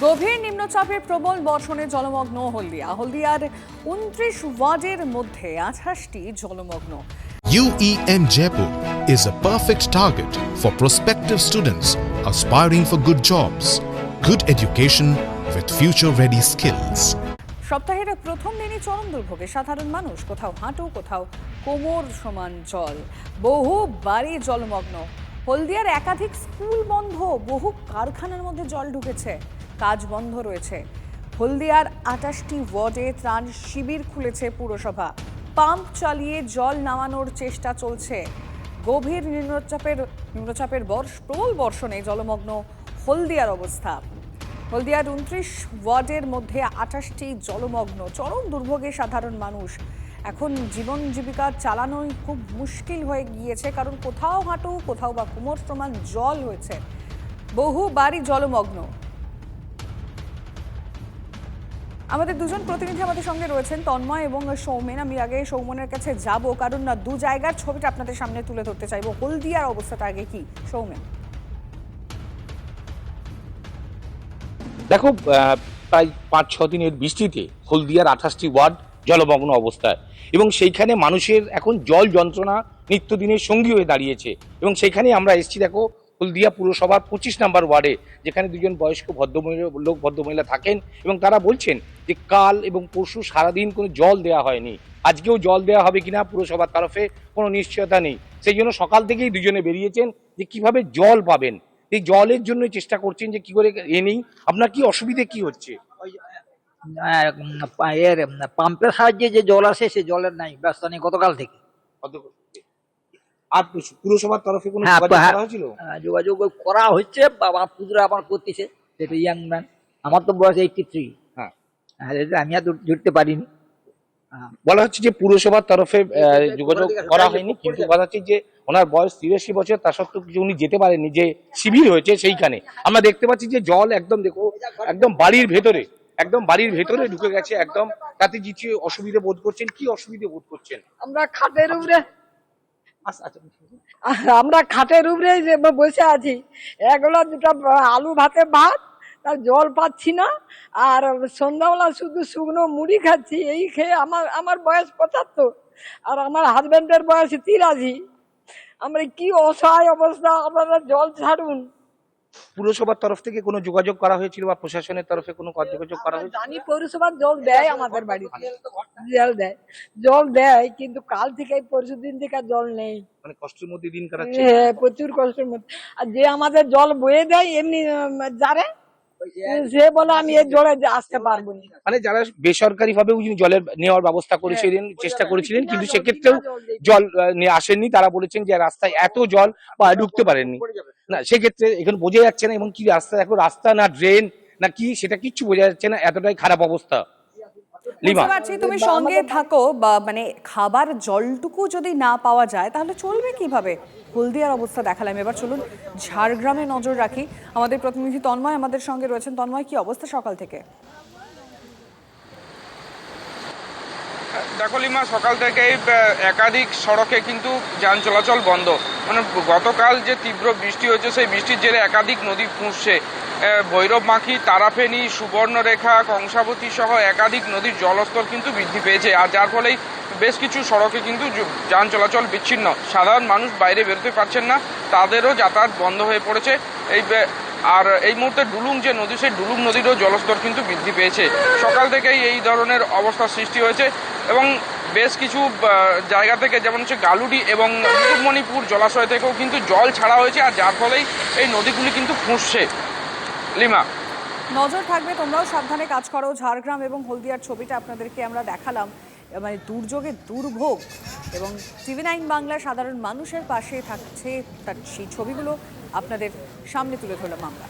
গভীর নিম্নচাপের প্রবল বর্ষণে জলমগ্ন হলদিয়ার ২৯ ওয়ার্ডের মধ্যে ২৮টি জলমগ্ন। UEM Jaipur is a perfect target for prospective students aspiring for good jobs, good education with future-ready skills. সপ্তাহের প্রথম দিনই চরম দুর্ভোগে সাধারণ মানুষ, কোথাও হাঁটু কোথাও কোমর সমান জল, বহু বাড়ি জলমগ্ন। হলদিয়ার একাধিক স্কুল বন্ধ, বহু কারখানার মধ্যে জল ঢুকেছে, কাজ বন্ধ রয়েছে। হলদিয়ার ২৮টি ওয়ার্ডে ত্রাণ শিবির খুলেছে পুরসভা, পাম্প চালিয়ে জল নামানোর চেষ্টা চলছে। গভীর নিম্নচাপের প্রবল বর্ষণে জলমগ্ন হলদিয়ার অবস্থা। হলদিয়ার ২৯ ওয়ার্ডের মধ্যে ২৮টি জলমগ্ন, চরম দুর্ভোগে সাধারণ মানুষ। এখন জীবন জীবিকা চালানোই খুব মুশকিল হয়ে গিয়েছে, কারণ কোথাও হাঁটু কোথাও বা কোমর সমান জল হয়েছে, বহু বাড়ি জলমগ্ন। আমাদের দুজন প্রতিনিধি আমাদের সঙ্গে রয়েছেন, তন্ময় এবং সৌমেন। আমি আগে সৌমেনের কাছে যাব, কারণ দু জায়গার ছবিটা আপনাদের সামনে তুলে ধরতে চাইবো। হলদিয়ার অবস্থাটা আগে কি, সৌমেন? দেখো, প্রায় ৫-৬ দিনের বৃষ্টিতে হলদিয়ার ২৮টি ওয়ার্ড জলমগ্ন অবস্থায়, এবং সেইখানে মানুষের এখন জল যন্ত্রণা নিত্যদিনের সঙ্গী হয়ে দাঁড়িয়েছে। এবং সেইখানে আমরা এসেছি, দেখো, হলদিয়া পুরসভার ২৫ নম্বর ওয়ার্ডে, যেখানে দুজন বয়স্ক ভদ্রমহিলা থাকেন, এবং তারা বলছেন যে কাল এবং পরশু সারাদিন কোনো জল দেওয়া হয়নি, আজকেও জল দেওয়া হবে কিনা পুরসভার তরফে কোনো নিশ্চয়তা নেই। সেই জন্য সকাল থেকেই দুজনে বেরিয়েছেন যে কিভাবে জল পাবেন, এই জলের জন্য চেষ্টা করছেন যে কি করে নেই। আপনার কি অসুবিধে কি হচ্ছে? এর পাম্পের সাহায্যে যে জল আসে, সে জলের নাই, ব্যবস্থা নেই গতকাল থেকে। আর পুরসভার তরফে কোনো যোগাযোগ করা হয়েছিল? যোগাযোগ করা হচ্ছে, বাবা পুজোরা আমার করতেছে, সেটা ইয়াং ম্যান, আমার তো বয়স 83। হ্যাঁ, আমি আর জুটতে পারিনি। বলা হচ্ছে যে পুরসভার তরফে যোগাযোগ করা হয়নি, কিন্তু বলা হচ্ছে যে ওনার বয়স ৮৩ বছর, তা সত্ত্বেও উনি যেতে পারেননি। যে শিবির হয়েছে সেইখানে আমরা দেখতে পাচ্ছি যে জল একদম, দেখো, একদম বাড়ির ভেতরে ঢুকে গেছে একদম। তাতে কিছু অসুবিধা বোধ করছেন? কি অসুবিধা বোধ করছেন? আমরা খাটের উপরে যে বসে আছি, এগুলো দুটো আলু ভাতে ভাত, তার জল পাচ্ছি না। আর সন্ধ্যাবেলা শুধু শুকনো মুড়ি খাচ্ছি, এই খেয়ে আমার বয়স ৭৫, আর আমার হাজবেন্ডের বয়স ৮৩। আমরা কি অসহায় অবস্থা, আপনারা জল ছাড়ুন। পুরসভার তরফ থেকে কোনো যোগাযোগ করা হয়েছিল বা প্রশাসনের তরফে কোনো যোগাযোগ করা হয়েছিল? জানি পৌরসভার জল দেয়, আমাদের বাড়িতে জল দেয়, কিন্তু কাল থেকে পরশু দিন থেকে জল নেই। মানে কষ্টের মধ্যে দিন কাটাচ্ছে। হ্যাঁ, প্রচুর কষ্টের মধ্যে। আর যে আমাদের জল বয়ে দেয় এমনি যারে, সে বলে আমি এই জলে আসতে পারবো না। মানে যারা বেসরকারি ভাবে জলের নেওয়ার ব্যবস্থা করেছিলেন, চেষ্টা করেছিলেন, কিন্তু সেক্ষেত্রেও জল নিয়ে আসেননি। তারা বলেছেন যে রাস্তায় এত জল ঢুকতে পারেননি। না, সেক্ষেত্রে এখানে বোঝা যাচ্ছে না, এবং কি রাস্তা, এখন রাস্তা না ড্রেন না কি, সেটা কিচ্ছু বোঝা যাচ্ছে না, এতটাই খারাপ অবস্থা। বুঝতে পারছি তুমি সঙ্গে থাকো, বা মানে খাবার জলটুকু যদি না পাওয়া যায় তাহলে চলবে কিভাবে? হলদিয়ার অবস্থা দেখালাম, এবার চলুন ঝাড়গ্রামে নজর রাখি। আমাদের প্রতিনিধি তন্ময় আমাদের সঙ্গে রয়েছেন। তন্ময়, কি অবস্থা সকাল থেকে? দেখো লিমা, সকাল থেকেই একাধিক সড়কে কিন্তু যান চলাচল বন্ধ। মানে গতকাল যে তীব্র বৃষ্টি হয়েছে, সেই বৃষ্টির জেরে একাধিক নদী ফুঁসছে। ভৈরবমাখি, তারাফেনী, সুবর্ণরেখা, কংসাবতী সহ একাধিক নদীর জলস্তর কিন্তু বৃদ্ধি পেয়েছে, আর যার ফলেই বেশ কিছু সড়কে কিন্তু যান চলাচল বিচ্ছিন্ন। সাধারণ মানুষ বাইরে বেরোতে পারছেন না, তাদেরও যাতায়াত বন্ধ হয়ে পড়েছে। আর এই মুহূর্তে ডুলুং যে নদী, সেই ডুলুং নদীরও জলস্তর কিন্তু বৃদ্ধি পেয়েছে। সকাল থেকেই এই ধরনের অবস্থার সৃষ্টি হয়েছে, এবং বেশ কিছু জায়গা থেকে, যেমন হচ্ছে গালুডি এবং মুকুটমণিপুর জলাশয় থেকেও কিন্তু জল ছাড়া হয়েছে, আর যার ফলেই এই নদীগুলি কিন্তু ফুঁসছে। লিমা, নজর থাকবে, তোমরাও সাবধানে কাজ করো। ঝাড়গ্রাম এবং হলদিয়ার ছবিটা আপনাদেরকে আমরা দেখালাম, মানে দুর্যোগের দুর্ভোগ, এবং TV9 বাংলা সাধারণ মানুষের পাশে থাকছে, তার সেই ছবিগুলো আপনাদের সামনে তুলে ধরলাম আমরা।